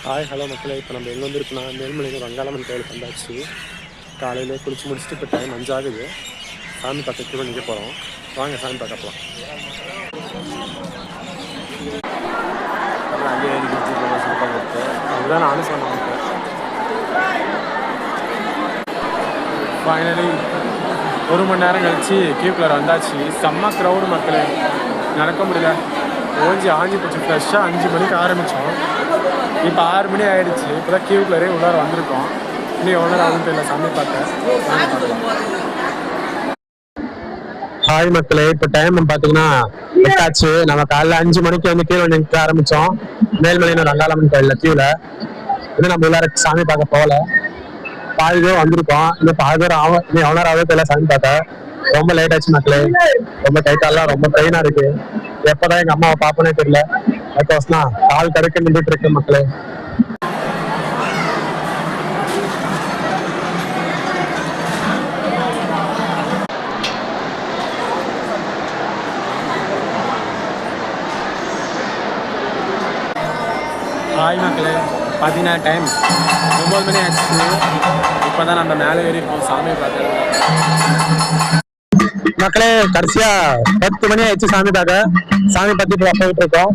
Hi hello மக்களே. இப்போ நம்ம எங்கே வந்துருக்குன்னா மேல்மலையில் ரங்காளம்மன் கோயிலுக்கு வந்தாச்சு. காலையில் குளிச்சு முடிச்சுட்டு இப்போ டைம் 5 ஆகுது. சாமி பக்கத்துக்கு நிற்க போகிறோம். வாங்க சாமி பார்க்கலாம். அதுதான் நானும் சொன்னேன். ஃபைனலி 1 மணி நேரம் கழிச்சு கியூக்குள்ளே வந்தாச்சு. செம்ம க்ரௌடு மக்களே, நடக்க முடியல. ஆஞ்சி போச்சு. ஃப்ரெஷ்ஷாக 5 மணிக்கு ஆரம்பித்தோம். இப்போ 6 மணி ஆகிடுச்சு. இப்போ தான் கியூக்குள்ளே உள்ளார வந்திருக்கோம். இன்னும் எவ்வளோ நேரம் ஆகும் தெரியல சாமி பார்த்தேன். ஹாய் மக்களே, இப்போ டைம் பார்த்தீங்கன்னா 8 ஆச்சு. நம்ம காலைல 5 மணிக்கு வந்து கீழே நிற்க ஆரம்பித்தோம். மேல்மலையில் ரங்காளம்மன் கோயிலில் கியூவில் இன்னும் நம்ம உள்ளார சாமி பார்க்க போகல. பாதி தூரம் வந்திருக்கோம். இன்னும் பாதி தூரம் ஆகும். இன்னும் எவ்வளோ நேரம் ஆகும் தெரியல சாமி பார்க்க. ரொம்ப லேட் ஆச்சு மக்களே. ரொம்ப டைட்டாலாம் ரொம்ப ட்ரெயினாக இருக்கு. எப்போதான் எங்கள் அம்மாவை பார்ப்பனே தெரியல. அதுக்கோசம் கால் கடுக்க நின்றுட்டு இருக்கு மக்களே. ஹாய் மக்களே, பார்த்தீங்கன்னா டைம் 9 மணி ஆச்சு. இப்போ தான் நம்ம மேலே ஏறி இருக்கோம் சாமியை பார்க்க. மக்களே கடைசியாக 10 மணி ஆயிடுச்சு சாமி பார்க்க. சாமி பற்றி இப்போ போயிட்டு இருக்கோம்.